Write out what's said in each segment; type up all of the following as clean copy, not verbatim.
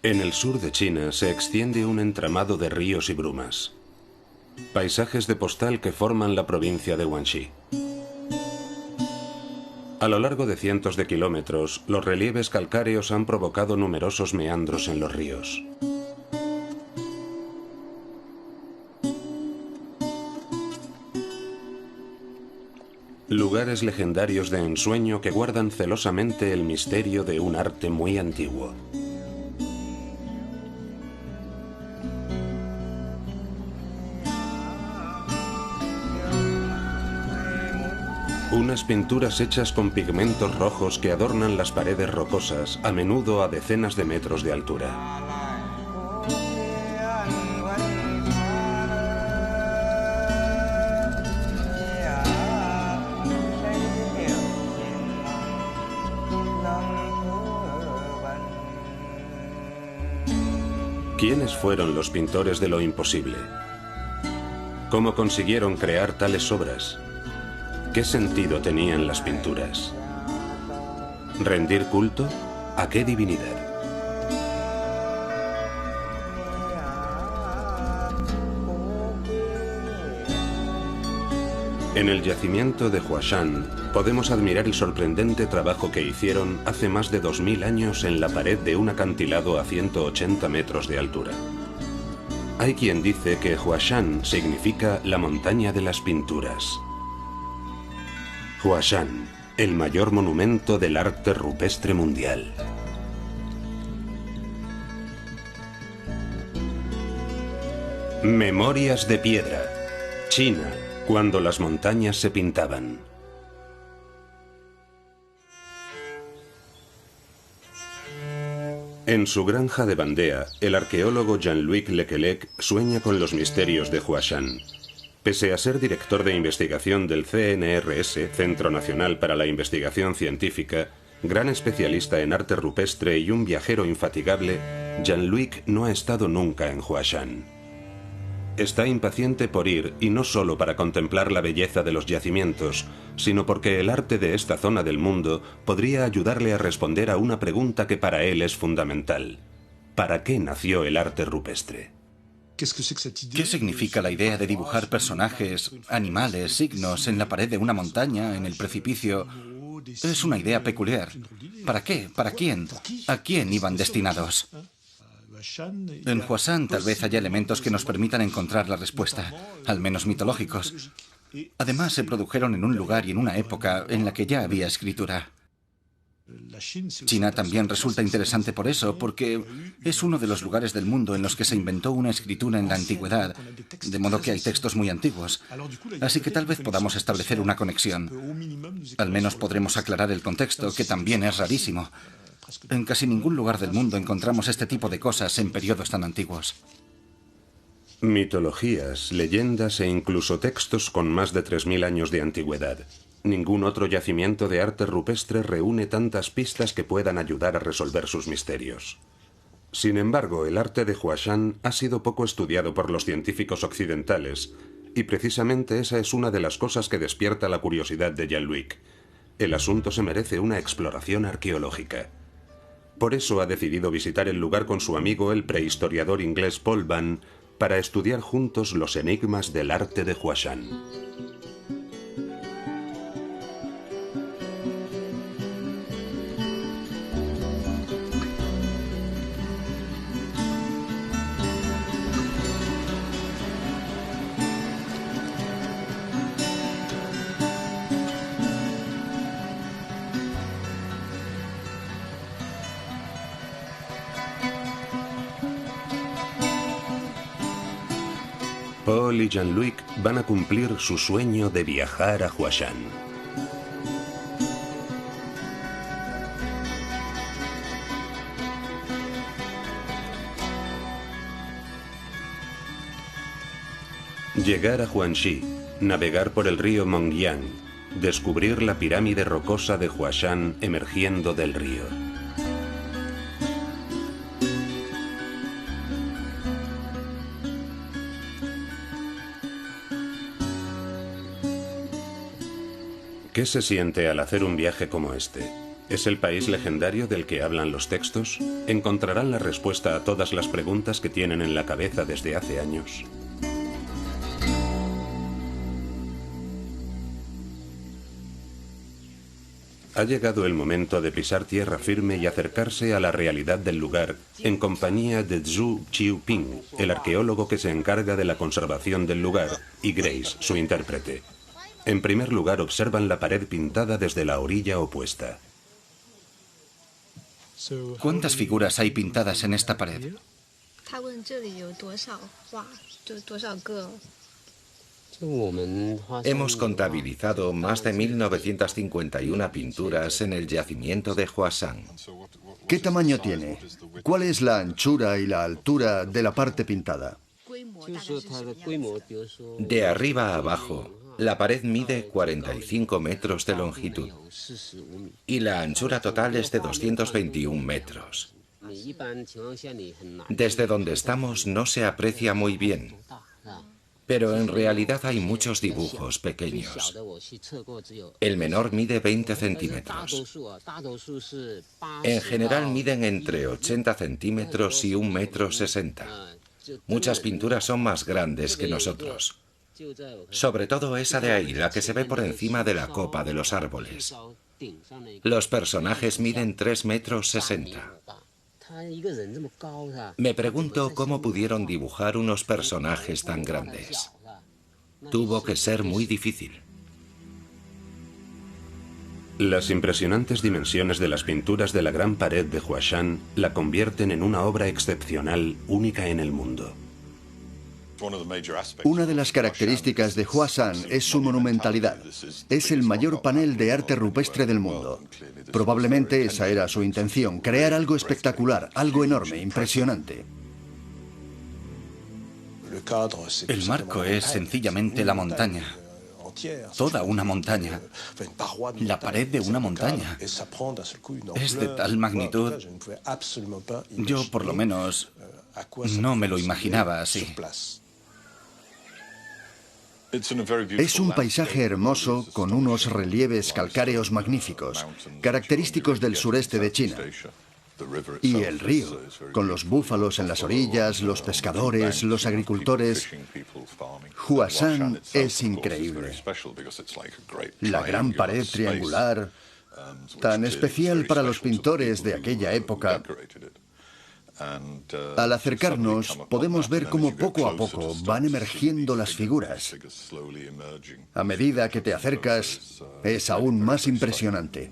En el sur de China se extiende un entramado de ríos y brumas. Paisajes de postal que forman la provincia de Guangxi. A lo largo de cientos de kilómetros, los relieves calcáreos han provocado numerosos meandros en los ríos. Lugares legendarios de ensueño que guardan celosamente el misterio de un arte muy antiguo. Unas pinturas hechas con pigmentos rojos que adornan las paredes rocosas, a menudo a decenas de metros de altura. ¿Quiénes fueron los pintores de lo imposible? ¿Cómo consiguieron crear tales obras? ¿Qué sentido tenían las pinturas? ¿Rendir culto? ¿A qué divinidad? En el yacimiento de Huashan podemos admirar el sorprendente trabajo que hicieron hace más de 2000 años en la pared de un acantilado a 180 metros de altura. Hay quien dice que Huashan significa la montaña de las pinturas. Huashan, el mayor monumento del arte rupestre mundial. Memorias de piedra. China, cuando las montañas se pintaban. En su granja de Bandea, el arqueólogo Jean-Louis Lequelec sueña con los misterios de Huashan. Pese a ser director de investigación del CNRS, Centro Nacional para la Investigación Científica, gran especialista en arte rupestre y un viajero infatigable, Jean-Louis no ha estado nunca en Huashan. Está impaciente por ir, y no solo para contemplar la belleza de los yacimientos, sino porque el arte de esta zona del mundo podría ayudarle a responder a una pregunta que para él es fundamental. ¿Para qué nació el arte rupestre? ¿Qué significa la idea de dibujar personajes, animales, signos en la pared de una montaña, en el precipicio? Es una idea peculiar. ¿Para qué? ¿Para quién? ¿A quién iban destinados? En Huashan tal vez haya elementos que nos permitan encontrar la respuesta, al menos mitológicos. Además, se produjeron en un lugar y en una época en la que ya había escritura. China también resulta interesante por eso, porque es uno de los lugares del mundo en los que se inventó una escritura en la antigüedad, de modo que hay textos muy antiguos. Así que tal vez podamos establecer una conexión. Al menos podremos aclarar el contexto, que también es rarísimo. En casi ningún lugar del mundo encontramos este tipo de cosas en periodos tan antiguos. Mitologías, leyendas e incluso textos con más de 3000 años de antigüedad. Ningún otro yacimiento de arte rupestre reúne tantas pistas que puedan ayudar a resolver sus misterios. Sin embargo, el arte de Huashan ha sido poco estudiado por los científicos occidentales, y precisamente esa es una de las cosas que despierta la curiosidad de Jean-Louis. El asunto se merece una exploración arqueológica. Por eso ha decidido visitar el lugar con su amigo el prehistoriador inglés Paul Vann para estudiar juntos los enigmas del arte de Huashan. Paul y Jean-Louis van a cumplir su sueño de viajar a Huashan. Llegar a Huangxi, navegar por el río Mongyang, descubrir la pirámide rocosa de Huashan emergiendo del río. ¿Qué se siente al hacer un viaje como este? ¿Es el país legendario del que hablan los textos? ¿Encontrarán la respuesta a todas las preguntas que tienen en la cabeza desde hace años? Ha llegado el momento de pisar tierra firme y acercarse a la realidad del lugar en compañía de Zhu Qiuping, el arqueólogo que se encarga de la conservación del lugar, y Grace, su intérprete. En primer lugar, observan la pared pintada desde la orilla opuesta. ¿Cuántas figuras hay pintadas en esta pared? Hemos contabilizado más de 1951 pinturas en el yacimiento de Huashan. ¿Qué tamaño tiene? ¿Cuál es la anchura y la altura de la parte pintada? De arriba a abajo, la pared mide 45 metros de longitud y la anchura total es de 221 metros. Desde donde estamos no se aprecia muy bien, pero en realidad hay muchos dibujos pequeños. El menor mide 20 centímetros. En general miden entre 80 centímetros y 1,60 m. Muchas pinturas son más grandes que nosotros. Sobre todo esa de ahí, la que se ve por encima de la copa de los árboles. Los personajes miden 3,60 m. Me pregunto cómo pudieron dibujar unos personajes tan grandes. Tuvo que ser muy difícil. Las impresionantes dimensiones de las pinturas de la gran pared de Huashan la convierten en una obra excepcional, única en el mundo. Una de las características de Huashan es su monumentalidad. Es el mayor panel de arte rupestre del mundo. Probablemente esa era su intención, crear algo espectacular, algo enorme, impresionante. El marco es sencillamente la montaña. Toda una montaña. La pared de una montaña. Es de tal magnitud. Yo, por lo menos, no me lo imaginaba así. Es un paisaje hermoso con unos relieves calcáreos magníficos, característicos del sureste de China. Y el río, con los búfalos en las orillas, los pescadores, los agricultores. Huashan es increíble. La gran pared triangular, tan especial para los pintores de aquella época. Al acercarnos, podemos ver cómo poco a poco van emergiendo las figuras. A medida que te acercas, es aún más impresionante.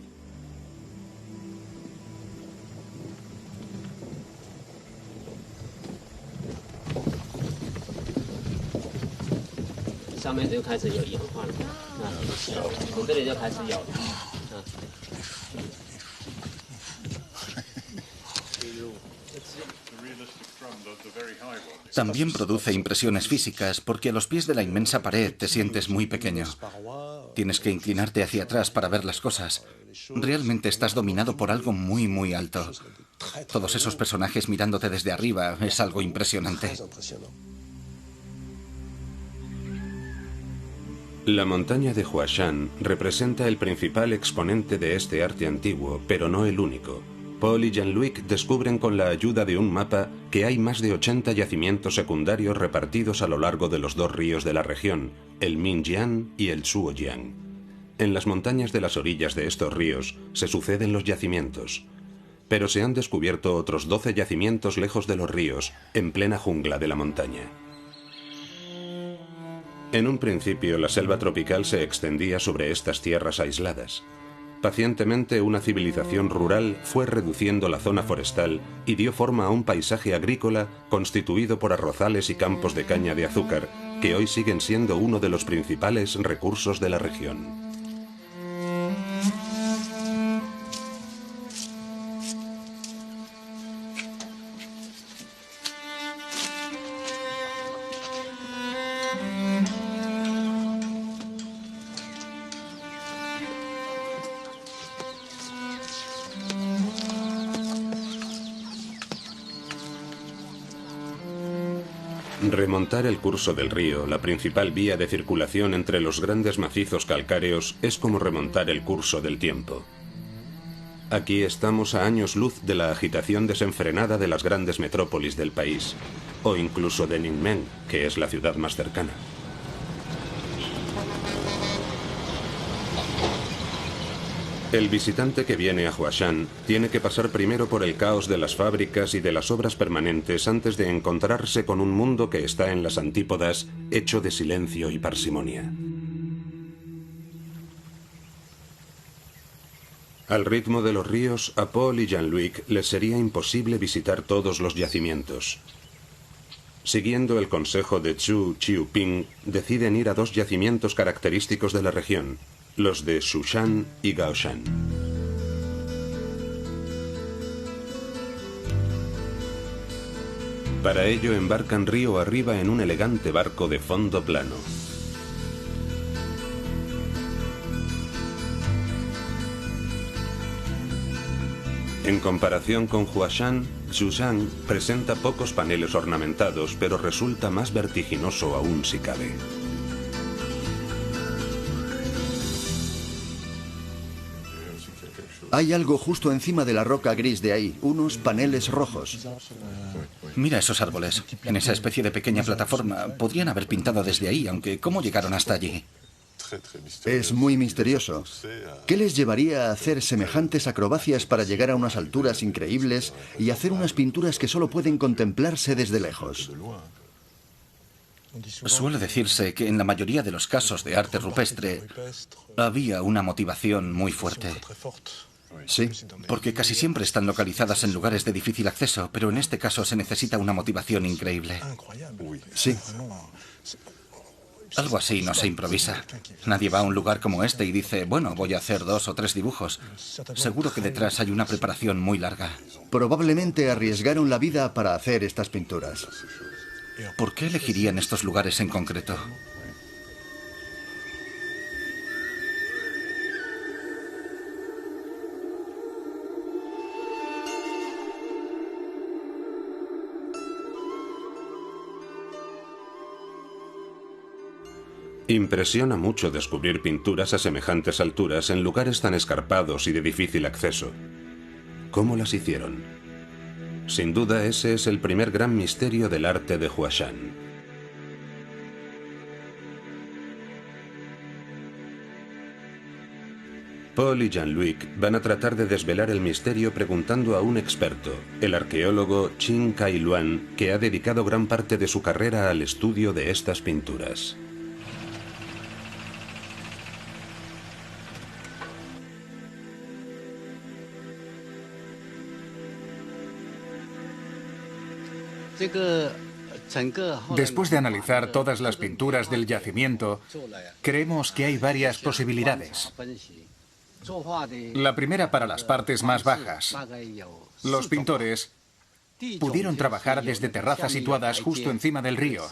También produce impresiones físicas porque a los pies de la inmensa pared te sientes muy pequeño. Tienes que inclinarte hacia atrás para ver las cosas. Realmente estás dominado por algo muy, muy alto. Todos esos personajes mirándote desde arriba es algo impresionante. La montaña de Huashan representa el principal exponente de este arte antiguo, pero no el único. Paul y Jean-Luc descubren con la ayuda de un mapa que hay más de 80 yacimientos secundarios repartidos a lo largo de los dos ríos de la región, el Minjiang y el Suojiang. En las montañas de las orillas de estos ríos se suceden los yacimientos, pero se han descubierto otros 12 yacimientos lejos de los ríos, en plena jungla de la montaña. En un principio, la selva tropical se extendía sobre estas tierras aisladas. Pacientemente, una civilización rural fue reduciendo la zona forestal y dio forma a un paisaje agrícola constituido por arrozales y campos de caña de azúcar, que hoy siguen siendo uno de los principales recursos de la región. Remontar el curso del río, la principal vía de circulación entre los grandes macizos calcáreos, es como remontar el curso del tiempo. Aquí estamos a años luz de la agitación desenfrenada de las grandes metrópolis del país, o incluso de Ninmeng, que es la ciudad más cercana. El visitante que viene a Huashan tiene que pasar primero por el caos de las fábricas y de las obras permanentes antes de encontrarse con un mundo que está en las antípodas, hecho de silencio y parsimonia. Al ritmo de los ríos, a Paul y Jean-Luc les sería imposible visitar todos los yacimientos. Siguiendo el consejo de Zhu Qiuping, deciden ir a 2 yacimientos característicos de la región, los de Shushan y Gaoshan. Para ello embarcan río arriba en un elegante barco de fondo plano. En comparación con Huashan, Shushan presenta pocos paneles ornamentados, pero resulta más vertiginoso aún si cabe. Hay algo justo encima de la roca gris de ahí, unos paneles rojos. Mira esos árboles, en esa especie de pequeña plataforma. Podrían haber pintado desde ahí, aunque ¿cómo llegaron hasta allí? Es muy misterioso. ¿Qué les llevaría a hacer semejantes acrobacias para llegar a unas alturas increíbles y hacer unas pinturas que solo pueden contemplarse desde lejos? Suele decirse que en la mayoría de los casos de arte rupestre había una motivación muy fuerte. Sí. Porque casi siempre están localizadas en lugares de difícil acceso, pero en este caso se necesita una motivación increíble. Sí. Algo así no se improvisa. Nadie va a un lugar como este y dice, bueno, voy a hacer 2 o 3 dibujos. Seguro que detrás hay una preparación muy larga. Probablemente arriesgaron la vida para hacer estas pinturas. ¿Por qué elegirían estos lugares en concreto? Impresiona mucho descubrir pinturas a semejantes alturas en lugares tan escarpados y de difícil acceso. ¿Cómo las hicieron? Sin duda ese es el primer gran misterio del arte de Huashan. Paul y Jean-Luc van a tratar de desvelar el misterio preguntando a un experto, el arqueólogo Qin Kai Luan, que ha dedicado gran parte de su carrera al estudio de estas pinturas. Después de analizar todas las pinturas del yacimiento, creemos que hay varias posibilidades. La primera para las partes más bajas. Los pintores pudieron trabajar desde terrazas situadas justo encima del río.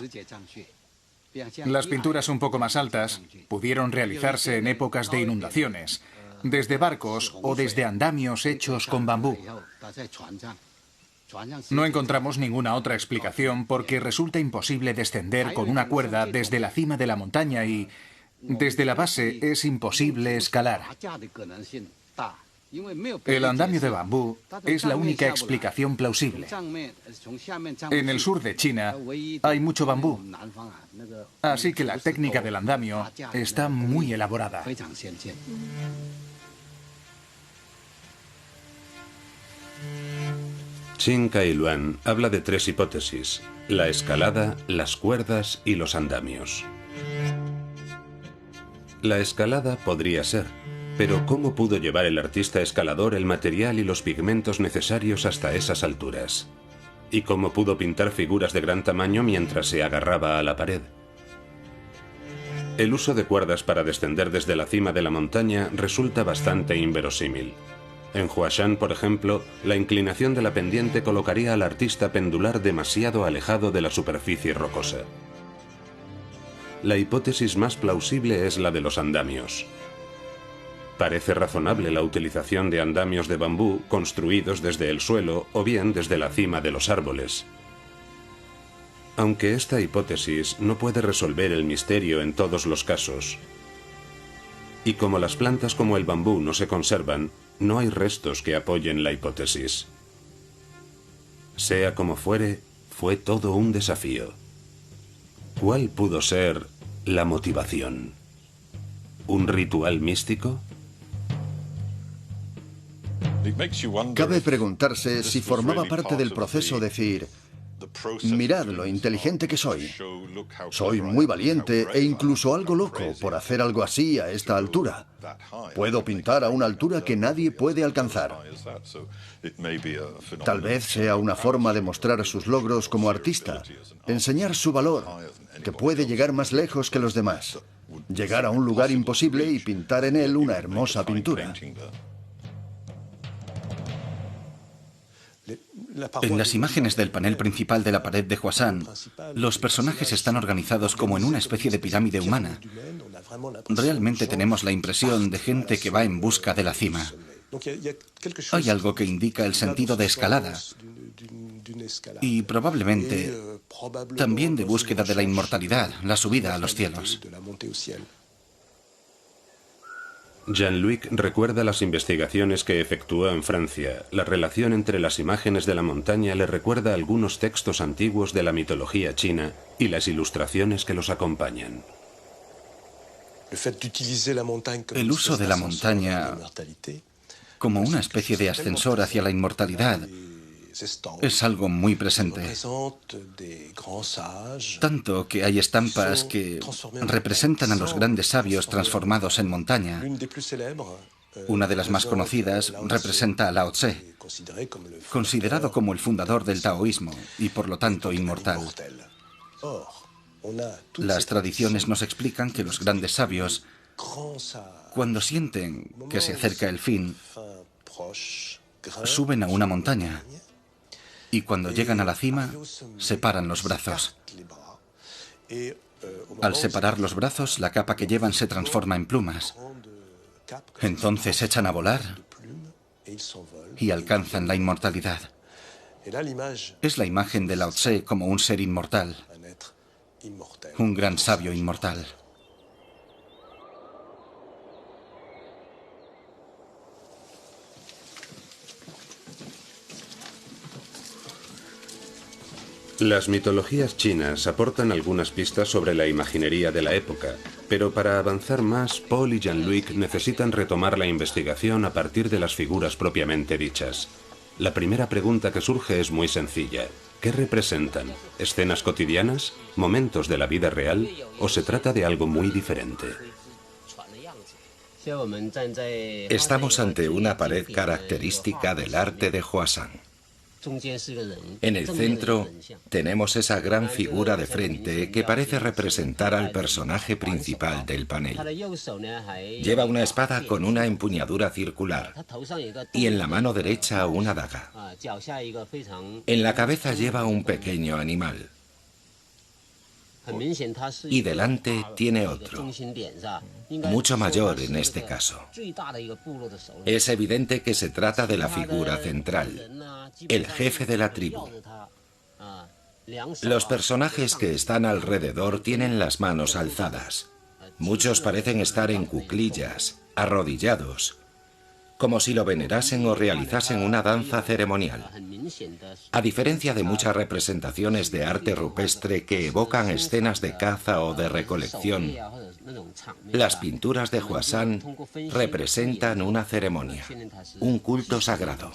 Las pinturas un poco más altas pudieron realizarse en épocas de inundaciones, desde barcos o desde andamios hechos con bambú. No encontramos ninguna otra explicación porque resulta imposible descender con una cuerda desde la cima de la montaña y desde la base es imposible escalar. El andamio de bambú es la única explicación plausible. En el sur de China hay mucho bambú, así que la técnica del andamio está muy elaborada. Qin Kai Luan habla de 3 hipótesis: la escalada, las cuerdas y los andamios. La escalada podría ser, pero ¿cómo pudo llevar el artista escalador el material y los pigmentos necesarios hasta esas alturas? ¿Y cómo pudo pintar figuras de gran tamaño mientras se agarraba a la pared? El uso de cuerdas para descender desde la cima de la montaña resulta bastante inverosímil. En Huashan, por ejemplo, la inclinación de la pendiente colocaría al artista pendular demasiado alejado de la superficie rocosa. La hipótesis más plausible es la de los andamios. Parece razonable la utilización de andamios de bambú construidos desde el suelo o bien desde la cima de los árboles. Aunque esta hipótesis no puede resolver el misterio en todos los casos, y como las plantas como el bambú no se conservan, no hay restos que apoyen la hipótesis. Sea como fuere, fue todo un desafío. ¿Cuál pudo ser la motivación? ¿Un ritual místico? Cabe preguntarse si formaba parte del proceso decir: mirad lo inteligente que soy. Soy muy valiente e incluso algo loco por hacer algo así a esta altura. Puedo pintar a una altura que nadie puede alcanzar. Tal vez sea una forma de mostrar sus logros como artista, enseñar su valor, que puede llegar más lejos que los demás, llegar a un lugar imposible y pintar en él una hermosa pintura. En las imágenes del panel principal de la pared de Hwasan, los personajes están organizados como en una especie de pirámide humana. Realmente tenemos la impresión de gente que va en busca de la cima. Hay algo que indica el sentido de escalada y probablemente también de búsqueda de la inmortalidad, la subida a los cielos. Jean-Luc recuerda las investigaciones que efectuó en Francia. La relación entre las imágenes de la montaña le recuerda algunos textos antiguos de la mitología china y las ilustraciones que los acompañan. El uso de la montaña como una especie de ascensor hacia la inmortalidad es algo muy presente. Tanto que hay estampas que representan a los grandes sabios transformados en montaña. Una de las más conocidas representa a Lao Tse, considerado como el fundador del taoísmo y por lo tanto inmortal. Las tradiciones nos explican que los grandes sabios, cuando sienten que se acerca el fin, suben a una montaña. Y cuando llegan a la cima, separan los brazos. Al separar los brazos, la capa que llevan se transforma en plumas. Entonces echan a volar y alcanzan la inmortalidad. Es la imagen de Lao Tse como un ser inmortal, un gran sabio inmortal. Las mitologías chinas aportan algunas pistas sobre la imaginería de la época, pero para avanzar más, Paul y Jean-Luc necesitan retomar la investigación a partir de las figuras propiamente dichas. La primera pregunta que surge es muy sencilla. ¿Qué representan? ¿Escenas cotidianas? ¿Momentos de la vida real? ¿O se trata de algo muy diferente? Estamos ante una pared característica del arte de Hwasan. En el centro tenemos esa gran figura de frente que parece representar al personaje principal del panel. Lleva una espada con una empuñadura circular y en la mano derecha una daga. En la cabeza lleva un pequeño animal y delante tiene otro, mucho mayor en este caso. Es evidente que se trata de la figura central, el jefe de la tribu. Los personajes que están alrededor tienen las manos alzadas. Muchos parecen estar en cuclillas, arrodillados, como si lo venerasen o realizasen una danza ceremonial. A diferencia de muchas representaciones de arte rupestre que evocan escenas de caza o de recolección, las pinturas de Hwasan representan una ceremonia, un culto sagrado.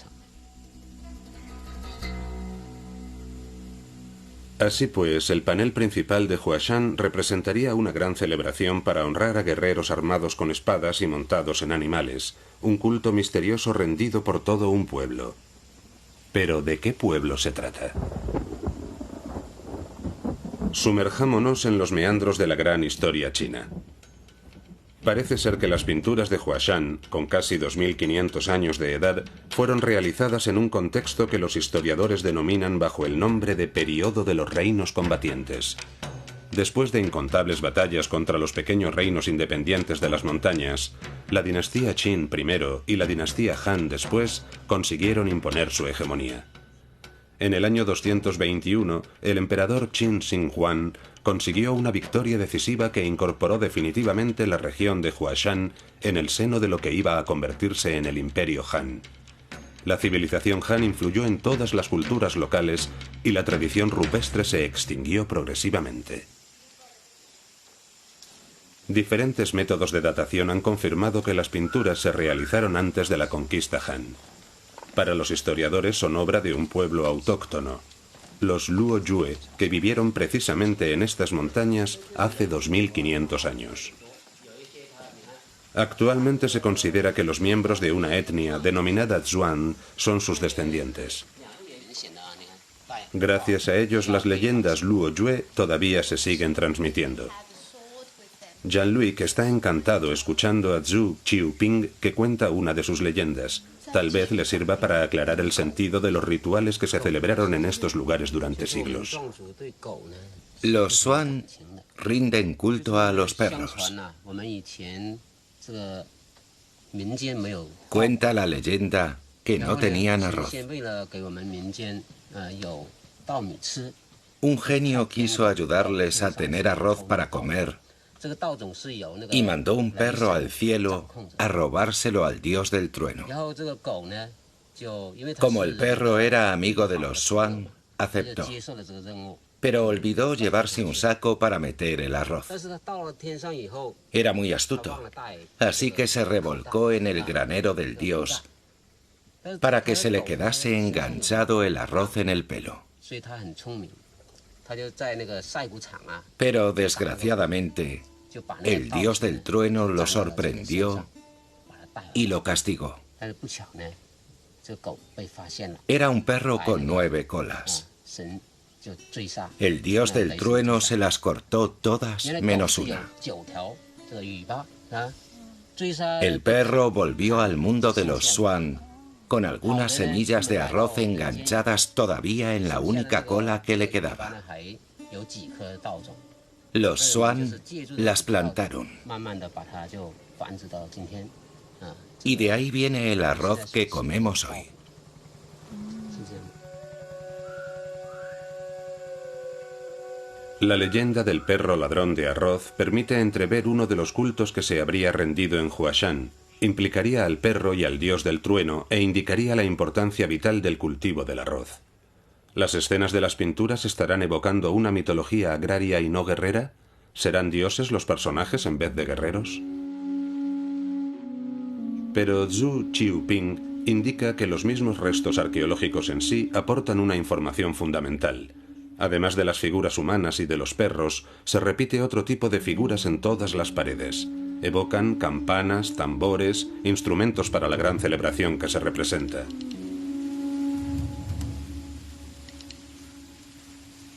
Así pues, el panel principal de Hwasan representaría una gran celebración para honrar a guerreros armados con espadas y montados en animales, un culto misterioso rendido por todo un pueblo. Pero ¿de qué pueblo se trata? Sumerjámonos en los meandros de la gran historia china. Parece ser que las pinturas de Hwasan, con casi 2500 años de edad, fueron realizadas en un contexto que los historiadores denominan bajo el nombre de Período de los Reinos Combatientes. Después de incontables batallas contra los pequeños reinos independientes de las montañas, la dinastía Qin primero y la dinastía Han después consiguieron imponer su hegemonía. En el año 221, el emperador Qin Shi Huang consiguió una victoria decisiva que incorporó definitivamente la región de Huashan en el seno de lo que iba a convertirse en el Imperio Han. La civilización Han influyó en todas las culturas locales y la tradición rupestre se extinguió progresivamente. Diferentes métodos de datación han confirmado que las pinturas se realizaron antes de la conquista Han. Para los historiadores son obra de un pueblo autóctono, los Luo Yue, que vivieron precisamente en estas montañas hace 2500 años. Actualmente se considera que los miembros de una etnia denominada Zhuang son sus descendientes. Gracias a ellos, las leyendas Luo Yue todavía se siguen transmitiendo. Jean-Luc está encantado escuchando a Zhu Qiuping, que cuenta una de sus leyendas. Tal vez le sirva para aclarar el sentido de los rituales que se celebraron en estos lugares durante siglos. Los Xuan rinden culto a los perros. Cuenta la leyenda que no tenían arroz. Un genio quiso ayudarles a tener arroz para comer y mandó un perro al cielo a robárselo al dios del trueno. Como el perro era amigo de los Xuan, aceptó, pero olvidó llevarse un saco para meter el arroz. Era muy astuto, así que se revolcó en el granero del dios para que se le quedase enganchado el arroz en el pelo. Pero desgraciadamente, el dios del trueno lo sorprendió y lo castigó. Era un perro con 9 colas. El dios del trueno se las cortó todas menos una. El perro volvió al mundo de los Xuan con algunas semillas de arroz enganchadas todavía en la única cola que le quedaba. Los Xuan las plantaron. Y de ahí viene el arroz que comemos hoy. La leyenda del perro ladrón de arroz permite entrever uno de los cultos que se habría rendido en Huashan. Implicaría al perro y al dios del trueno e indicaría la importancia vital del cultivo del arroz. ¿Las escenas de las pinturas estarán evocando una mitología agraria y no guerrera? ¿Serán dioses los personajes en vez de guerreros? Pero Zhu Qiuping indica que los mismos restos arqueológicos en sí aportan una información fundamental. Además de las figuras humanas y de los perros, se repite otro tipo de figuras en todas las paredes. Evocan campanas, tambores, instrumentos para la gran celebración que se representa.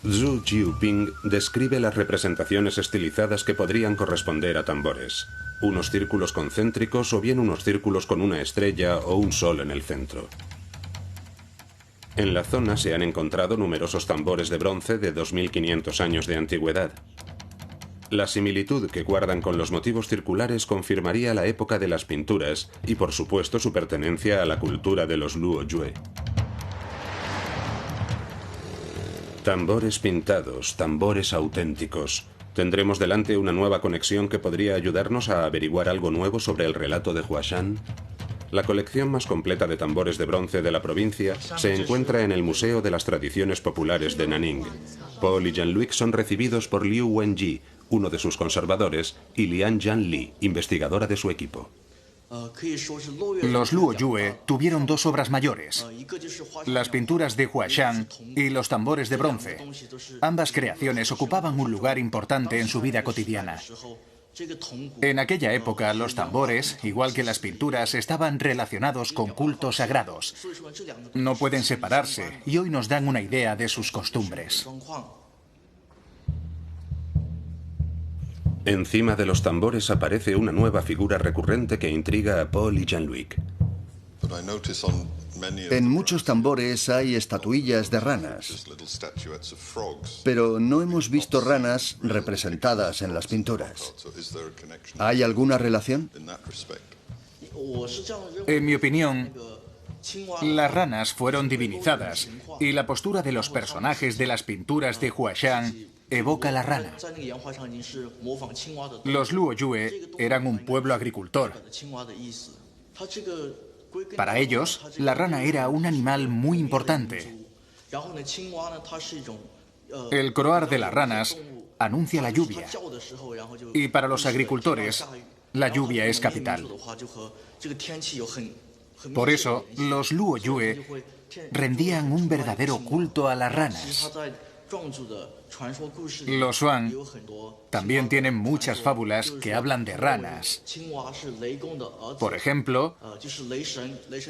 Zhu Qiuping describe las representaciones estilizadas que podrían corresponder a tambores. Unos círculos concéntricos o bien unos círculos con una estrella o un sol en el centro. En la zona se han encontrado numerosos tambores de bronce de 2500 años de antigüedad. La similitud que guardan con los motivos circulares confirmaría la época de las pinturas y, por supuesto, su pertenencia a la cultura de los Luo Yue. Tambores pintados, tambores auténticos. ¿Tendremos delante una nueva conexión que podría ayudarnos a averiguar algo nuevo sobre el relato de Huashan? La colección más completa de tambores de bronce de la provincia se encuentra en el Museo de las Tradiciones Populares de Nanning. Paul y Jean-Luc son recibidos por Liu Wenji, uno de sus conservadores, y Lian Jianli, investigadora de su equipo. Los Luo Yue tuvieron 2 obras mayores, las pinturas de Huashan y los tambores de bronce. Ambas creaciones ocupaban un lugar importante en su vida cotidiana. En aquella época, los tambores, igual que las pinturas, estaban relacionados con cultos sagrados. No pueden separarse y hoy nos dan una idea de sus costumbres. Encima de los tambores aparece una nueva figura recurrente que intriga a Paul y Jean-Luc. En muchos tambores hay estatuillas de ranas, pero no hemos visto ranas representadas en las pinturas. ¿Hay alguna relación? En mi opinión, Las ranas fueron divinizadas y la postura de los personajes de las pinturas de Huashan evoca la rana. Los Luoyue eran un pueblo agricultor. Para ellos, la rana era un animal muy importante. El croar de las ranas anuncia la lluvia. Y para los agricultores, la lluvia es capital. Por eso, los Luoyue rendían un verdadero culto a las ranas. Los Zhuang también tienen muchas fábulas que hablan de ranas. Por ejemplo,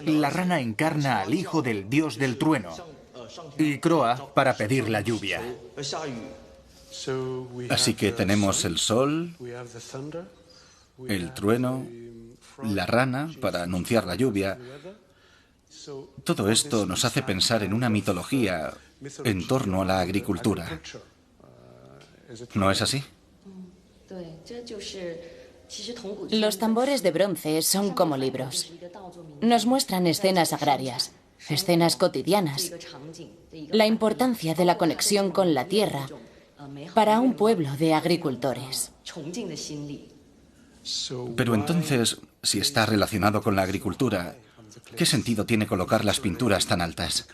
la rana encarna al hijo del dios del trueno y croa para pedir la lluvia. Así que tenemos el sol, el trueno, la rana para anunciar la lluvia. Todo esto nos hace pensar en una mitología en torno a la agricultura. ¿No es así? Los tambores de bronce son como libros. Nos muestran escenas agrarias, escenas cotidianas, la importancia de la conexión con la tierra para un pueblo de agricultores. Pero entonces, si está relacionado con la agricultura, ¿qué sentido tiene colocar las pinturas tan altas?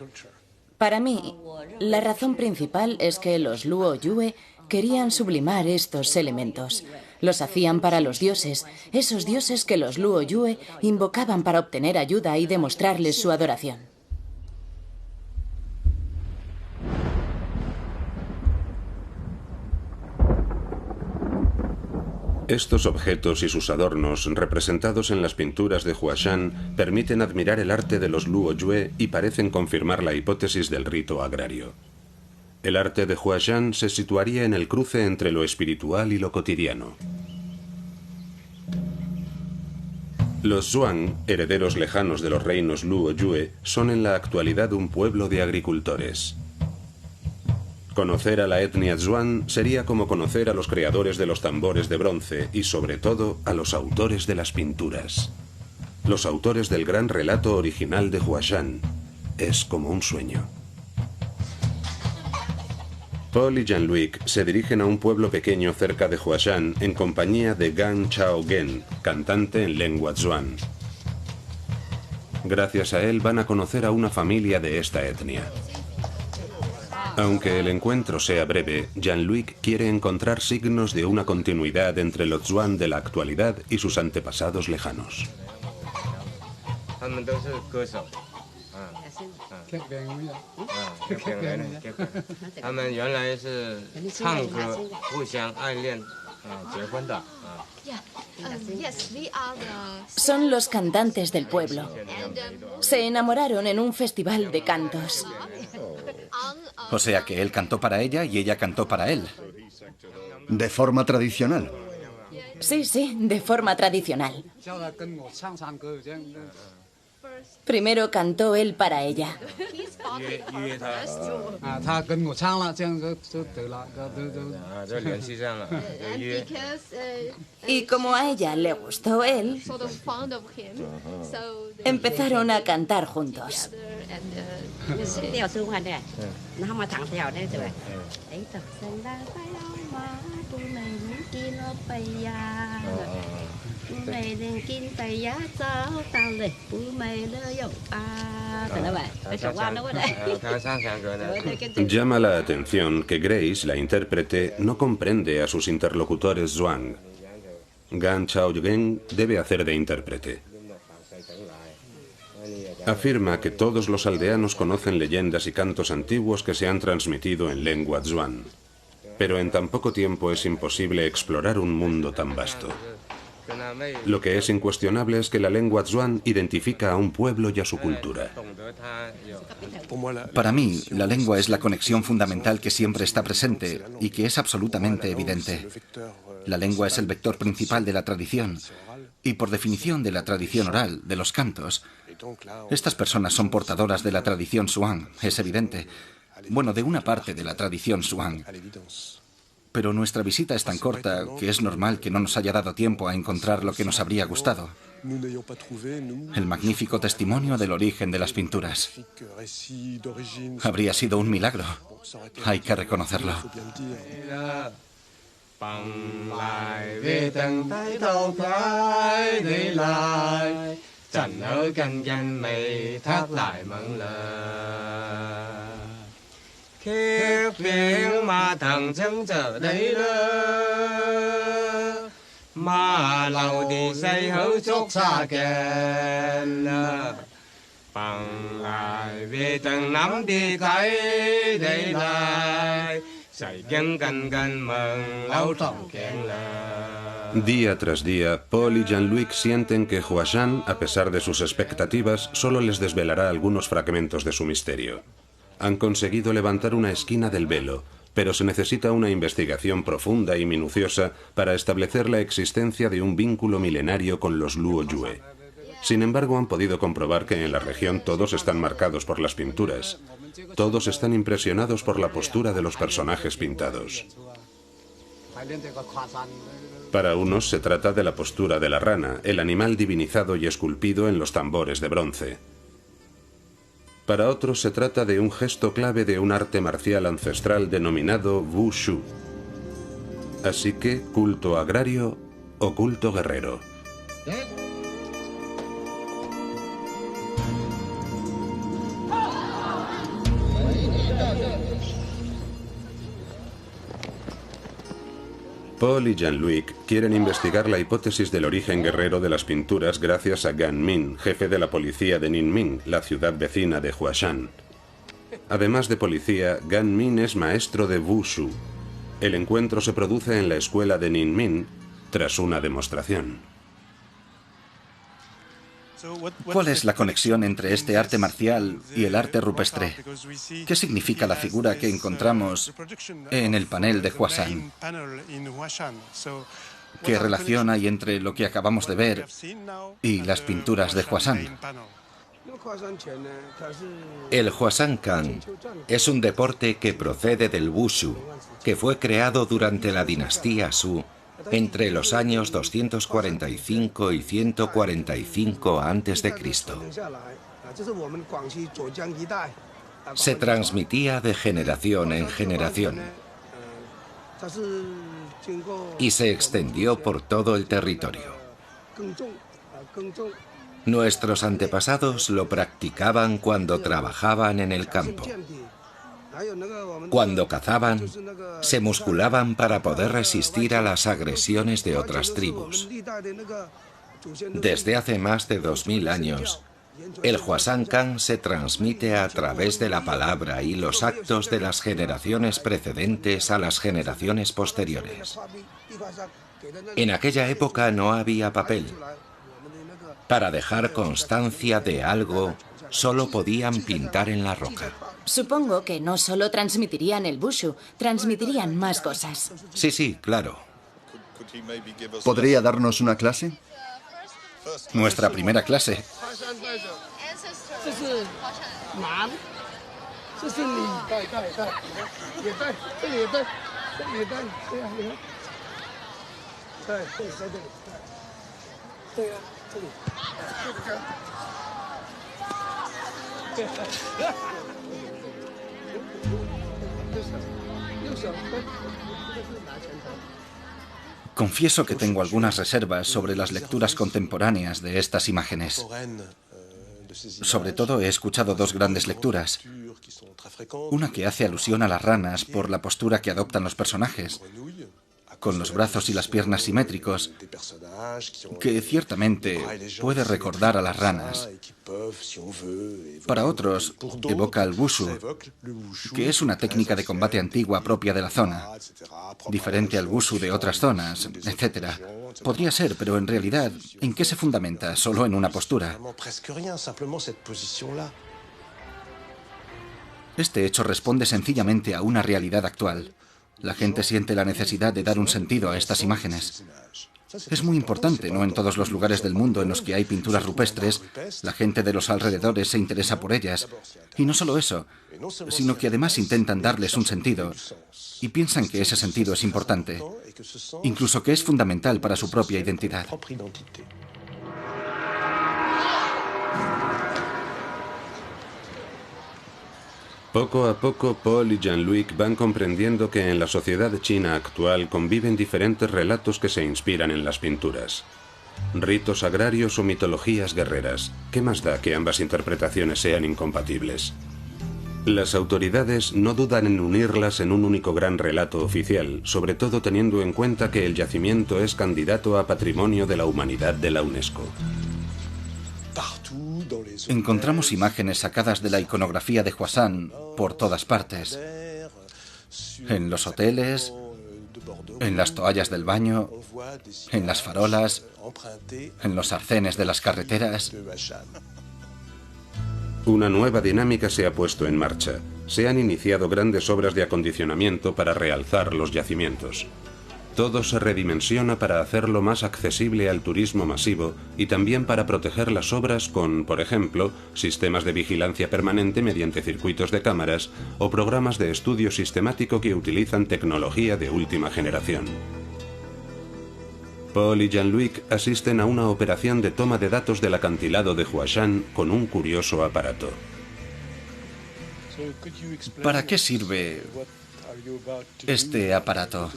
Para mí, la razón principal es que los Luoyue querían sublimar estos elementos. Los hacían para los dioses, esos dioses que los Luoyue invocaban para obtener ayuda y demostrarles su adoración. Estos objetos y sus adornos, representados en las pinturas de Huashan, permiten admirar el arte de los Luoyue y parecen confirmar la hipótesis del rito agrario. El arte de Huashan se situaría en el cruce entre lo espiritual y lo cotidiano. Los Zhuang, herederos lejanos de los reinos Luoyue, son en la actualidad un pueblo de agricultores. Conocer a la etnia Zhuang sería como conocer a los creadores de los tambores de bronce y, sobre todo, a los autores de las pinturas. Los autores del gran relato original de Huashan. Es como un sueño. Paul y Jean-Luc se dirigen a un pueblo pequeño cerca de Huashan en compañía de Gan Chao-gen, cantante en lengua Zhuang. Gracias a él van a conocer a una familia de esta etnia. Aunque el encuentro sea breve, Jean-Luc quiere encontrar signos de una continuidad entre los Zhuang de la actualidad y sus antepasados lejanos. Son los cantantes del pueblo. Se enamoraron en un festival de cantos. O sea que él cantó para ella y ella cantó para él. ¿De forma tradicional? Sí, de forma tradicional. Primero cantó él para ella. Y como a ella le gustó él, empezaron a cantar juntos. Llama la atención que Grace, la intérprete, no comprende a sus interlocutores Zhuang. Gan Chao-gen debe hacer de intérprete. Afirma que todos los aldeanos conocen leyendas y cantos antiguos que se han transmitido en lengua Zhuang. Pero en tan poco tiempo es imposible explorar un mundo tan vasto. Lo que es incuestionable es que la lengua Zhuang identifica a un pueblo y a su cultura. Para mí, la lengua es la conexión fundamental que siempre está presente y que es absolutamente evidente. La lengua es el vector principal de la tradición y, por definición, de la tradición oral, de los cantos. Estas personas son portadoras de la tradición Zhuang, es evidente. Bueno, de una parte de la tradición Zhuang. pero nuestra visita es tan corta que es normal que no nos haya dado tiempo a encontrar lo que nos habría gustado. El magnífico testimonio del origen de las pinturas. Habría sido un milagro. Hay que reconocerlo. Día tras día, Paul y Jean-Luc sienten que Huashan, a pesar de sus expectativas, solo les desvelará algunos fragmentos de su misterio. Han conseguido levantar una esquina del velo, pero se necesita una investigación profunda y minuciosa para establecer la existencia de un vínculo milenario con los Luo Yue. Sin embargo, han podido comprobar que en la región todos están marcados por las pinturas. Todos están impresionados por la postura de los personajes pintados. Para unos se trata de la postura de la rana, el animal divinizado y esculpido en los tambores de bronce. Para otros se trata de un gesto clave de un arte marcial ancestral denominado Wushu. Así que, culto agrario o culto guerrero. Paul y Jean-Luc quieren investigar la hipótesis del origen guerrero de las pinturas gracias a Gan Min, jefe de la policía de Ninming, la ciudad vecina de Huashan. Además de policía, Gan Min es maestro de Wushu. El encuentro se produce en la escuela de Ninming tras una demostración. ¿Cuál es la conexión entre este arte marcial y el arte rupestre? ¿Qué significa la figura que encontramos en el panel de Huashan? ¿Qué relación hay entre lo que acabamos de ver y las pinturas de Huashan? El Hwashan-kan es un deporte que procede del Wushu, que fue creado durante la dinastía Su entre los años 245 y 145 a.C. Se transmitía de generación en generación y se extendió por todo el territorio. Nuestros antepasados lo practicaban cuando trabajaban en el campo. Cuando cazaban, se musculaban para poder resistir a las agresiones de otras tribus. Desde hace más de 2000 años, el Hwashan-kan se transmite a través de la palabra y los actos de las generaciones precedentes a las generaciones posteriores. En aquella época no había papel. Para dejar constancia de algo, solo podían pintar en la roca. Supongo que no solo transmitirían el Wushu, transmitirían más cosas. Sí, claro. ¿Podría darnos una clase? Nuestra primera clase. Confieso que tengo algunas reservas sobre las lecturas contemporáneas de estas imágenes. Sobre todo he escuchado dos grandes lecturas. Una que hace alusión a las ranas por la postura que adoptan los personajes, con los brazos y las piernas simétricos, que ciertamente puede recordar a las ranas. Para otros, evoca el Wushu, que es una técnica de combate antigua propia de la zona, diferente al Wushu de otras zonas, etc. Podría ser, pero en realidad, ¿en qué se fundamenta? Solo en una postura. Este hecho responde sencillamente a una realidad actual. La gente siente la necesidad de dar un sentido a estas imágenes. Es muy importante, no en todos los lugares del mundo en los que hay pinturas rupestres, la gente de los alrededores se interesa por ellas. Y no solo eso, sino que además intentan darles un sentido y piensan que ese sentido es importante, incluso que es fundamental para su propia identidad. Poco a poco, Paul y Jean-Luc van comprendiendo que en la sociedad china actual conviven diferentes relatos que se inspiran en las pinturas. Ritos agrarios o mitologías guerreras. ¿Qué más da que ambas interpretaciones sean incompatibles? Las autoridades no dudan en unirlas en un único gran relato oficial, sobre todo teniendo en cuenta que el yacimiento es candidato a Patrimonio de la Humanidad de la UNESCO. Encontramos imágenes sacadas de la iconografía de Huashan por todas partes. En los hoteles, en las toallas del baño, en las farolas, en los arcenes de las carreteras. Una nueva dinámica se ha puesto en marcha. Se han iniciado grandes obras de acondicionamiento para realzar los yacimientos. Todo se redimensiona para hacerlo más accesible al turismo masivo y también para proteger las obras con, por ejemplo, sistemas de vigilancia permanente mediante circuitos de cámaras o programas de estudio sistemático que utilizan tecnología de última generación. Paul y Jean-Luc asisten a una operación de toma de datos del acantilado de Huashan con un curioso aparato. ¿Para qué sirve este aparato?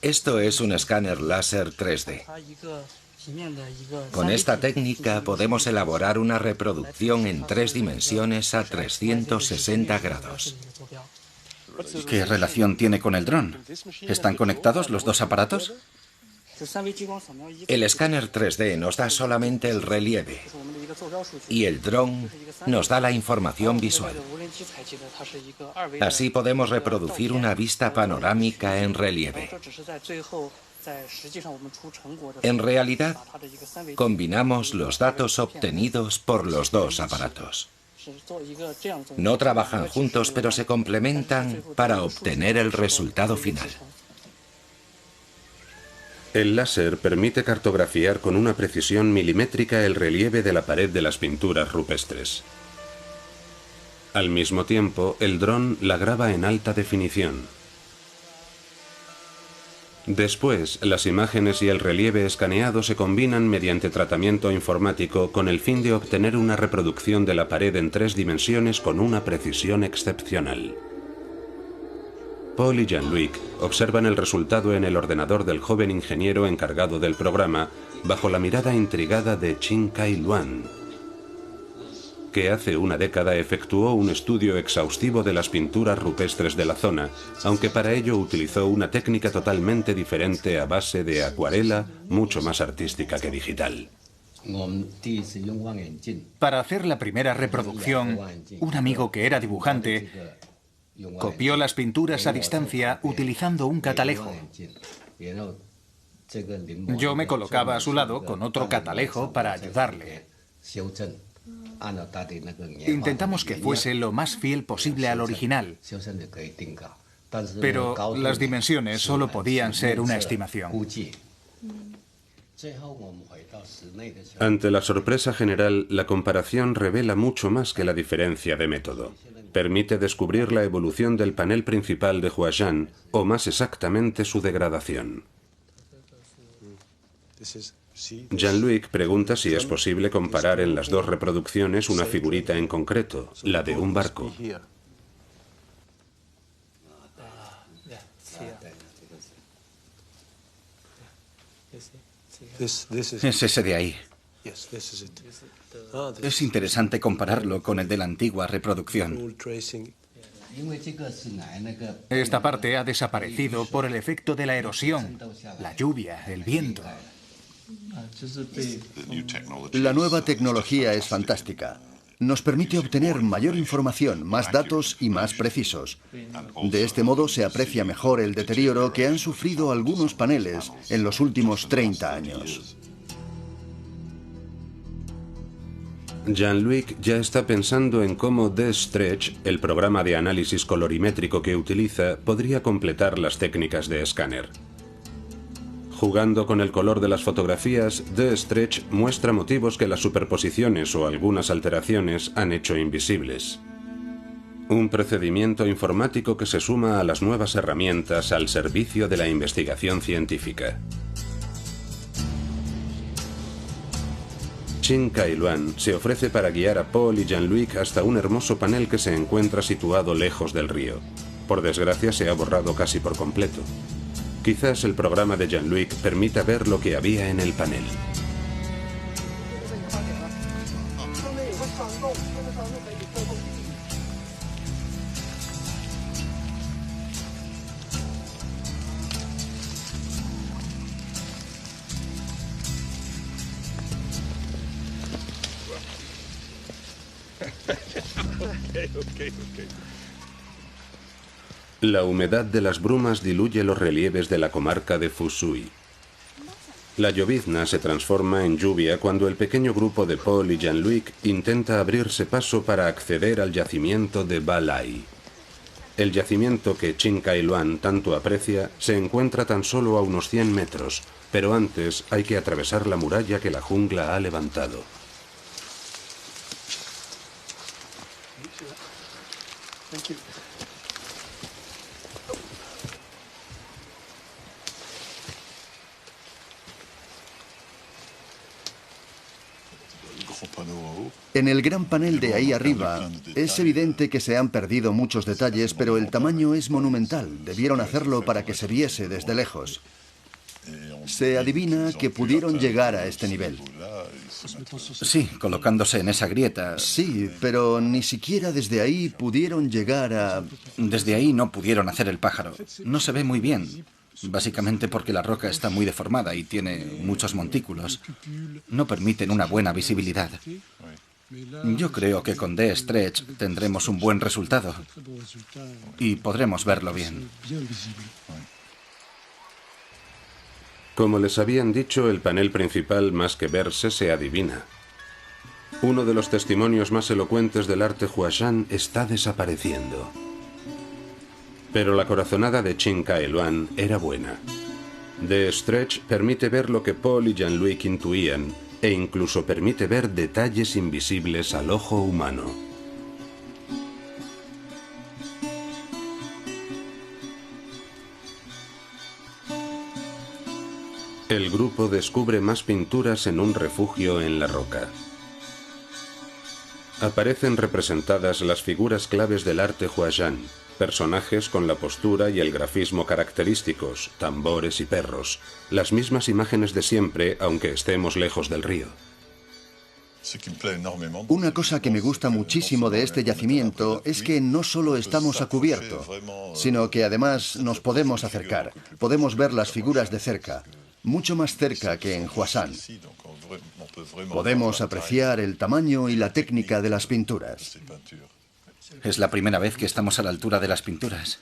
Esto es un escáner láser 3D. Con esta técnica podemos elaborar una reproducción en 3 dimensiones a 360 grados. ¿Qué relación tiene con el dron? ¿Están conectados los dos aparatos? El escáner 3D nos da solamente el relieve y el dron nos da la información visual. Así podemos reproducir una vista panorámica en relieve. En realidad, combinamos los datos obtenidos por los dos aparatos. No trabajan juntos, pero se complementan para obtener el resultado final. El láser permite cartografiar con una precisión milimétrica el relieve de la pared de las pinturas rupestres. Al mismo tiempo, el dron la graba en alta definición. Después, las imágenes y el relieve escaneado se combinan mediante tratamiento informático con el fin de obtener una reproducción de la pared en 3 dimensiones con una precisión excepcional. Paul y Jean-Luc observan el resultado en el ordenador del joven ingeniero encargado del programa bajo la mirada intrigada de Chin Kai-luan, que hace una década efectuó un estudio exhaustivo de las pinturas rupestres de la zona, aunque para ello utilizó una técnica totalmente diferente a base de acuarela, mucho más artística que digital. Para hacer la primera reproducción, un amigo que era dibujante copió las pinturas a distancia utilizando un catalejo. Yo me colocaba a su lado con otro catalejo para ayudarle. Intentamos que fuese lo más fiel posible al original, pero las dimensiones solo podían ser una estimación. Ante la sorpresa general, la comparación revela mucho más que la diferencia de método. Permite descubrir la evolución del panel principal de Huashan, o más exactamente su degradación. Jean-Luc pregunta si es posible comparar en las dos reproducciones una figurita en concreto, la de un barco. Es ese de ahí. Es interesante compararlo con el de la antigua reproducción. Esta parte ha desaparecido por el efecto de la erosión, la lluvia, el viento. La nueva tecnología es fantástica. Nos permite obtener mayor información, más datos y más precisos. De este modo se aprecia mejor el deterioro que han sufrido algunos paneles en los últimos 30 años. Jean-Luc ya está pensando en cómo D-Stretch, el programa de análisis colorimétrico que utiliza, podría completar las técnicas de escáner. Jugando con el color de las fotografías, D-Stretch muestra motivos que las superposiciones o algunas alteraciones han hecho invisibles. Un procedimiento informático que se suma a las nuevas herramientas al servicio de la investigación científica. Chin Kai-Luan se ofrece para guiar a Paul y Jean-Luc hasta un hermoso panel que se encuentra situado lejos del río. Por desgracia se ha borrado casi por completo. Quizás el programa de Jean-Luc permita ver lo que había en el panel. La humedad de las brumas diluye los relieves de la comarca de Fusui. La llovizna se transforma en lluvia cuando el pequeño grupo de Paul y Jean-Luc intenta abrirse paso para acceder al yacimiento de Ba Lai. El yacimiento que Chin Kai-Luan tanto aprecia se encuentra tan solo a unos 100 metros, pero antes hay que atravesar la muralla que la jungla ha levantado. En el gran panel de ahí arriba es evidente que se han perdido muchos detalles, pero el tamaño es monumental. Debieron hacerlo para que se viese desde lejos. Se adivina que pudieron llegar a este nivel. Sí, colocándose en esa grieta. Sí, pero ni siquiera desde ahí pudieron llegar a... Desde ahí no pudieron hacer el pájaro. No se ve muy bien, básicamente porque la roca está muy deformada y tiene muchos montículos. No permiten una buena visibilidad. Yo creo que con D-Stretch tendremos un buen resultado y podremos verlo bien. Como les habían dicho, el panel principal más que verse se adivina. Uno de los testimonios más elocuentes del arte Huashan está desapareciendo. Pero la corazonada de Chin Kai-Luan era buena. D-Stretch permite ver lo que Paul y Jean-Luc intuían, e incluso permite ver detalles invisibles al ojo humano. El grupo descubre más pinturas en un refugio en la roca. Aparecen representadas las figuras claves del arte Huashan, personajes con la postura y el grafismo característicos, tambores y perros, las mismas imágenes de siempre, aunque estemos lejos del río. Una cosa que me gusta muchísimo de este yacimiento es que no solo estamos a cubierto, sino que además nos podemos acercar, podemos ver las figuras de cerca, mucho más cerca que en Huashan. Podemos apreciar el tamaño y la técnica de las pinturas. Es la primera vez que estamos a la altura de las pinturas.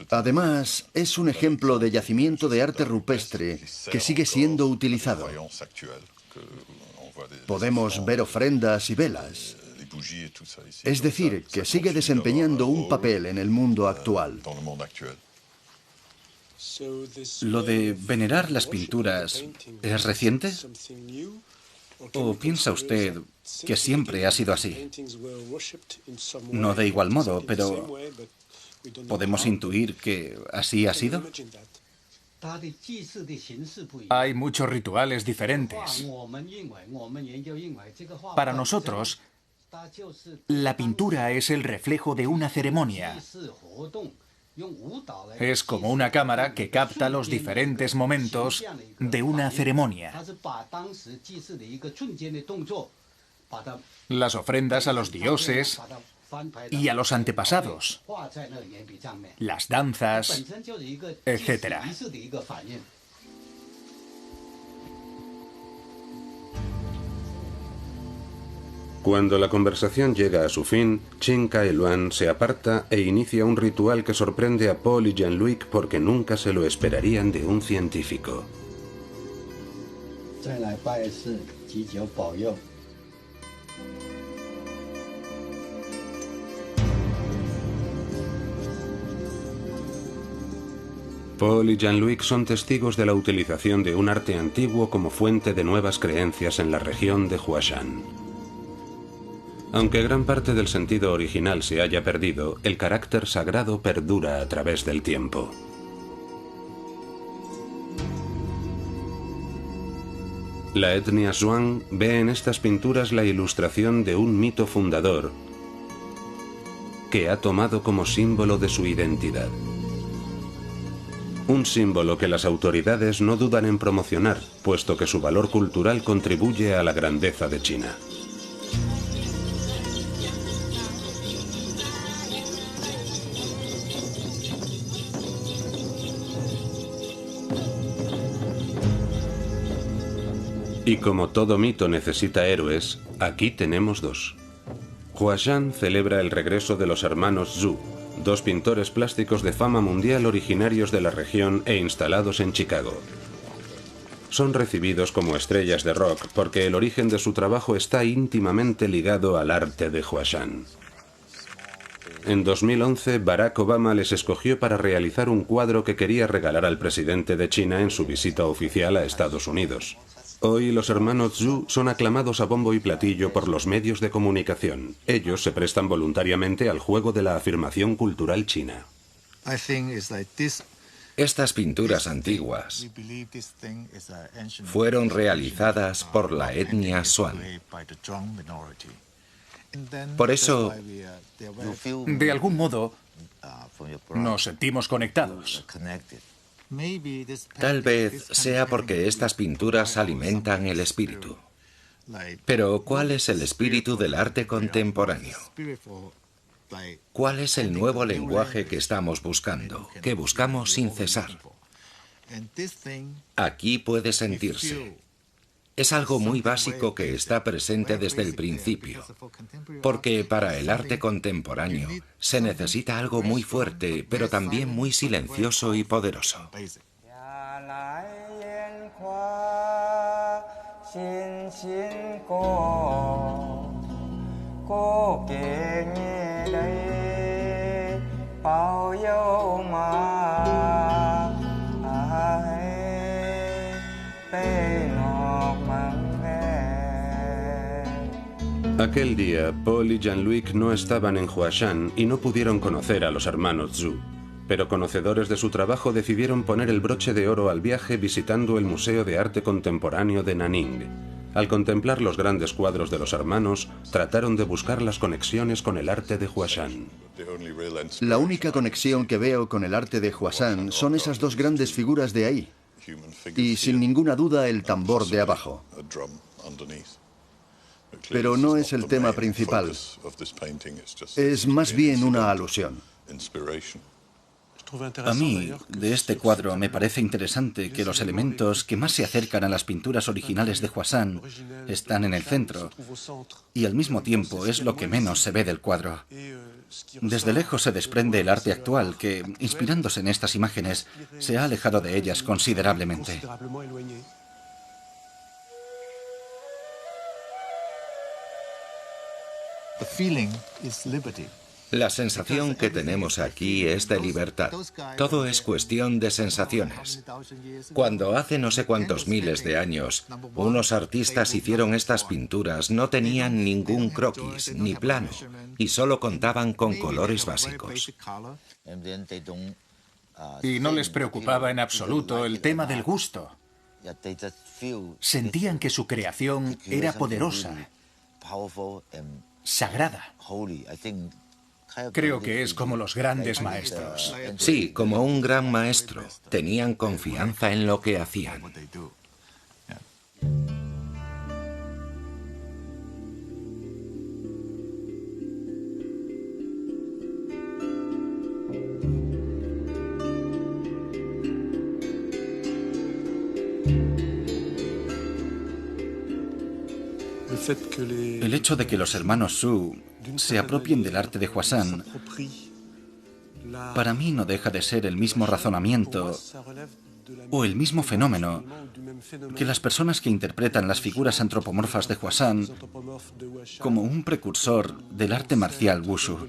Además, es un ejemplo de yacimiento de arte rupestre que sigue siendo utilizado. Podemos ver ofrendas y velas. Es decir, que sigue desempeñando un papel en el mundo actual. ¿Lo de venerar las pinturas es reciente? ¿O piensa usted que siempre ha sido así? No de igual modo, pero ¿podemos intuir que así ha sido? Hay muchos rituales diferentes. Para nosotros, la pintura es el reflejo de una ceremonia. Es como una cámara que capta los diferentes momentos de una ceremonia. Las ofrendas a los dioses y a los antepasados, las danzas, etc. Cuando la conversación llega a su fin, Chin Kai-Luan se aparta e inicia un ritual que sorprende a Paul y Jean-Luc porque nunca se lo esperarían de un científico. Paul y Jean-Luc son testigos de la utilización de un arte antiguo como fuente de nuevas creencias en la región de Huashan. Aunque gran parte del sentido original se haya perdido, el carácter sagrado perdura a través del tiempo. La etnia Zhuang ve en estas pinturas la ilustración de un mito fundador que ha tomado como símbolo de su identidad. Un símbolo que las autoridades no dudan en promocionar, puesto que su valor cultural contribuye a la grandeza de China. Y como todo mito necesita héroes, aquí tenemos dos. Huashan celebra el regreso de los hermanos Zhu, dos pintores plásticos de fama mundial originarios de la región e instalados en Chicago. Son recibidos como estrellas de rock porque el origen de su trabajo está íntimamente ligado al arte de Huashan. En 2011, Barack Obama les escogió para realizar un cuadro que quería regalar al presidente de China en su visita oficial a Estados Unidos. Hoy los hermanos Zhu son aclamados a bombo y platillo por los medios de comunicación. Ellos se prestan voluntariamente al juego de la afirmación cultural china. Estas pinturas antiguas fueron realizadas por la etnia Zhuang. Por eso, De algún modo, nos sentimos conectados. tal vez sea porque estas pinturas alimentan el espíritu. Pero, ¿cuál es el espíritu del arte contemporáneo? ¿Cuál es el nuevo lenguaje que estamos buscando, que buscamos sin cesar? Aquí puede sentirse. Es algo muy básico que está presente desde el principio, porque para el arte contemporáneo se necesita algo muy fuerte, pero también muy silencioso y poderoso. Aquel día, Paul y Jean-Luc no estaban en Huashan y no pudieron conocer a los hermanos Zhu. Pero conocedores de su trabajo decidieron poner el broche de oro al viaje visitando el Museo de Arte Contemporáneo de Nanning. Al contemplar los grandes cuadros de los hermanos, trataron de buscar las conexiones con el arte de Huashan. La única conexión que veo con el arte de Huashan son esas dos grandes figuras de ahí. Y sin ninguna duda el tambor de abajo. Pero no es el tema principal. Es más bien una alusión. A mí, de este cuadro, me parece interesante que los elementos que más se acercan a las pinturas originales de Huashan están en el centro, y al mismo tiempo es lo que menos se ve del cuadro. Desde lejos se desprende el arte actual que, inspirándose en estas imágenes, se ha alejado de ellas considerablemente. La sensación que tenemos aquí es de libertad. Todo es cuestión de sensaciones. Cuando hace no sé cuántos miles de años unos artistas hicieron estas pinturas, no tenían ningún croquis ni plano y solo contaban con colores básicos. Y no les preocupaba en absoluto el tema del gusto. Sentían que su creación era poderosa, sagrada. Creo que es como los grandes maestros. Sí, como un gran maestro. Tenían confianza en lo que hacían. El hecho de que los hermanos Zhu se apropien del arte de Huashan, para mí no deja de ser el mismo razonamiento o el mismo fenómeno que las personas que interpretan las figuras antropomorfas de Hwashan como un precursor del arte marcial Wushu.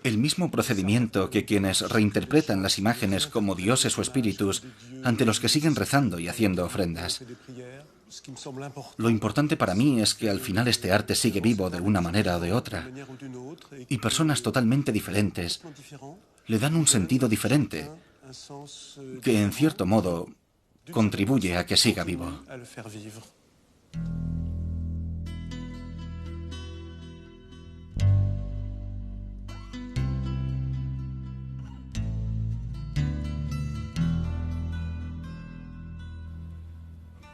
El mismo procedimiento que quienes reinterpretan las imágenes como dioses o espíritus ante los que siguen rezando y haciendo ofrendas. Lo importante para mí es que al final este arte sigue vivo de una manera o de otra, y personas totalmente diferentes le dan un sentido diferente, que en cierto modo contribuye a que siga vivo.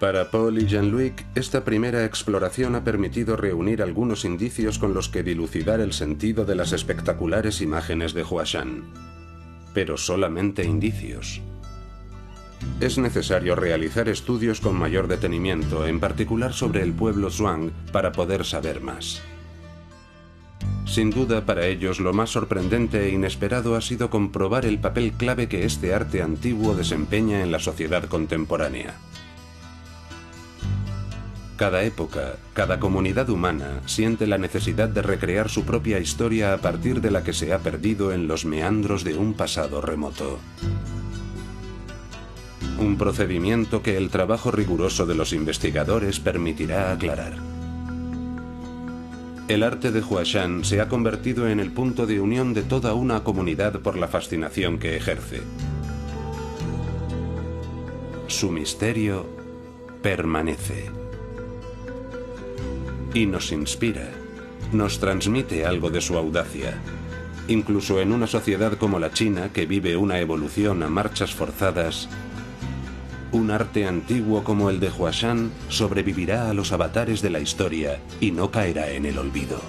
Para Paul y Jean-Luc, esta primera exploración ha permitido reunir algunos indicios con los que dilucidar el sentido de las espectaculares imágenes de Hwashan. Pero solamente indicios. Es necesario realizar estudios con mayor detenimiento, en particular sobre el pueblo Zhuang, para poder saber más. Sin duda, para ellos lo más sorprendente e inesperado ha sido comprobar el papel clave que este arte antiguo desempeña en la sociedad contemporánea. Cada época, cada comunidad humana siente la necesidad de recrear su propia historia a partir de la que se ha perdido en los meandros de un pasado remoto. Un procedimiento que el trabajo riguroso de los investigadores permitirá aclarar. El arte de Hwashan se ha convertido en el punto de unión de toda una comunidad por la fascinación que ejerce. Su misterio permanece. Y nos inspira, nos transmite algo de su audacia. Incluso en una sociedad como la China, que vive una evolución a marchas forzadas, un arte antiguo como el de Hwashan sobrevivirá a los avatares de la historia y no caerá en el olvido.